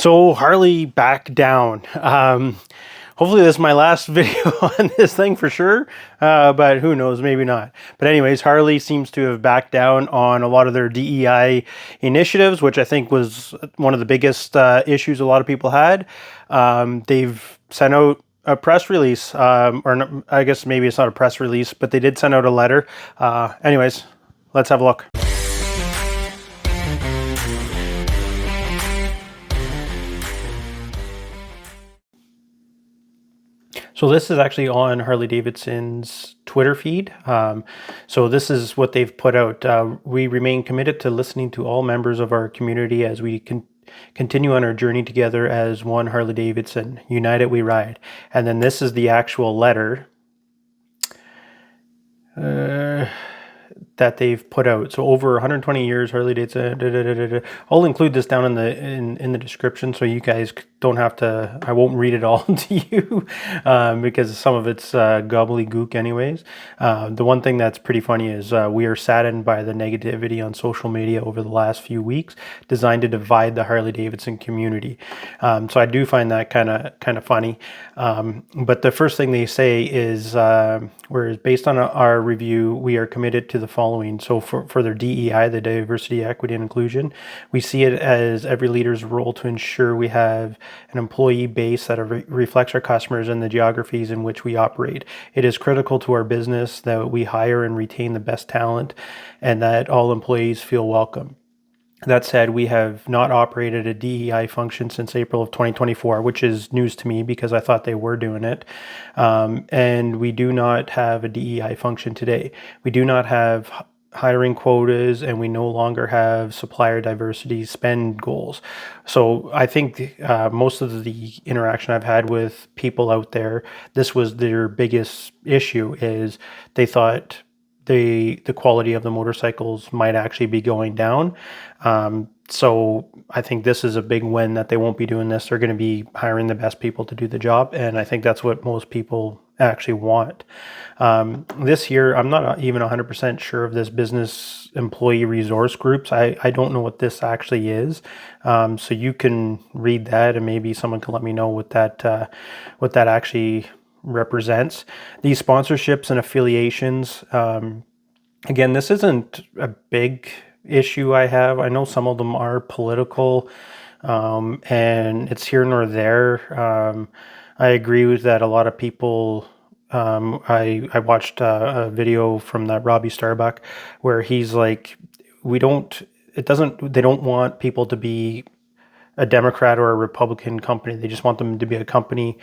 So Harley back down. Hopefully this is my last video on this thing for sure, but who knows, maybe not. But anyways, Harley seems to have backed down on a lot of their DEI initiatives, which I think was one of the biggest issues a lot of people had. They've sent out a press release, I guess maybe it's not a press release, but they did send out a letter. Anyways, let's have a look. So this is actually on Harley Davidson's Twitter feed. So this is what they've put out. We remain committed to listening to all members of our community as we continue on our journey together as one Harley Davidson. United we ride. And then this is the actual letter that they've put out. So over 120 years, Harley Davidson. I'll include this down in the description so you guys don't have to. I won't read it all to you because some of it's gobbledygook anyways. The one thing that's pretty funny is we are saddened by the negativity on social media over the last few weeks, designed to divide the Harley Davidson community. So I do find that kind of funny. But the first thing they say is, whereas based on our review, we are committed to the following. So for their DEI, the diversity, equity, and inclusion, we see it as every leader's role to ensure we have an employee base that reflects our customers and the geographies in which we operate. It is critical to our business that we hire and retain the best talent and that all employees feel welcome. That said, we have not operated a DEI function since April of 2024, which is news to me because I thought they were doing it. And we do not have a DEI function today. We do not have hiring quotas, and we no longer have supplier diversity spend goals. So I think most of the interaction I've had with people out there, this was their biggest issue, is they thought the quality of the motorcycles might actually be going down. So I think this is a big win that they won't be doing this. They're going to be hiring the best people to do the job. And I think that's what most people actually want. This year, I'm not even 100% sure of this business employee resource groups. I don't know what this actually is. So you can read that and maybe someone can let me know what that actually represents. These sponsorships and affiliations, again, this isn't a big issue I have. I know some of them are political, and it's here nor there. I agree with that. A lot of people, I watched a video from that Robbie Starbuck where he's like, they don't want people to be a Democrat or a Republican company. They just want them to be a company,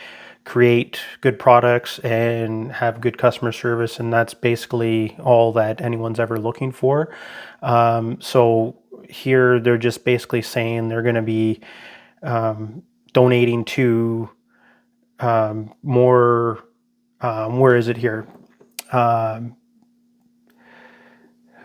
create good products and have good customer service. And that's basically all that anyone's ever looking for. So here they're just basically saying they're going to be donating to more, where is it here?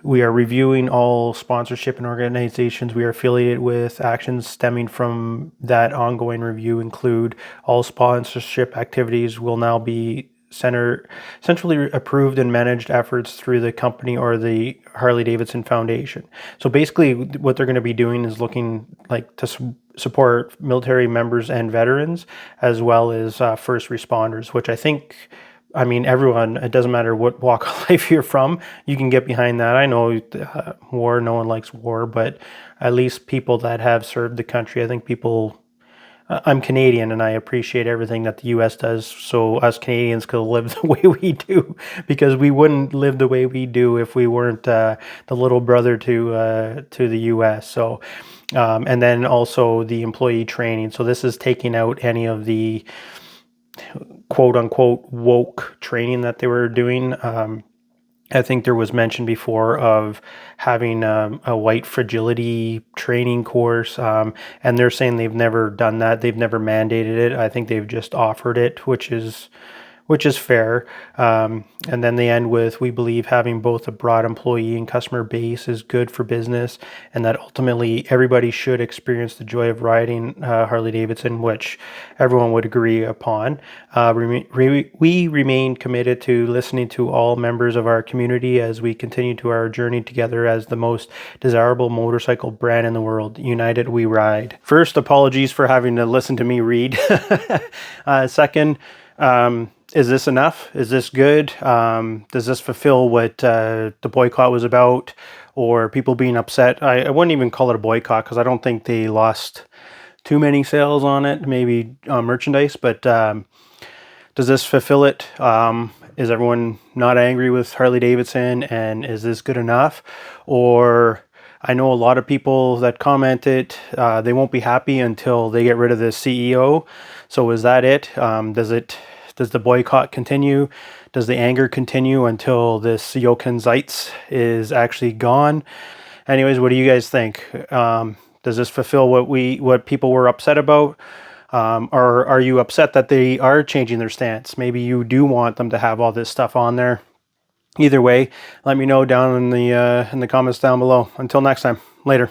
We are reviewing all sponsorship and organizations we are affiliated with. Actions stemming from that ongoing review include all sponsorship activities will now be centrally approved and managed efforts through the company or the Harley Davidson Foundation. So basically what they're going to be doing is looking like to support military members and veterans, as well as first responders, which I mean, everyone, it doesn't matter what walk of life you're from, you can get behind that. I know war, no one likes war, but at least people that have served the country, I think I'm Canadian and I appreciate everything that the US does, so us Canadians could live the way we do, because we wouldn't live the way we do if we weren't the little brother to the US. So, and then also the employee training. So this is taking out any of the quote unquote woke training that they were doing. I think there was mention before of having a white fragility training course, and they're saying they've never done that. They've never mandated it. I think they've just offered it, which is which is fair. And then they end with, we believe having both a broad employee and customer base is good for business, and that ultimately everybody should experience the joy of riding Harley Davidson, which everyone would agree upon. We remain committed to listening to all members of our community as we continue to our journey together as the most desirable motorcycle brand in the world. United we ride. First, apologies for having to listen to me read. Second, is this enough? Is this good? Does this fulfill what the boycott was about, or people being upset? I wouldn't even call it a boycott because I don't think they lost too many sales on it, maybe merchandise, but does this fulfill it? Is everyone not angry with Harley Davidson, and is this good enough? Or I know a lot of people that commented they won't be happy until they get rid of the CEO. So is that it? Does the boycott continue? Does the anger continue until this Jochen Zeitz is actually gone? Anyways, what do you guys think? Does this fulfill what people were upset about? Or are you upset that they are changing their stance? Maybe you do want them to have all this stuff on there. Either way, let me know down in the comments down below. Until next time, later.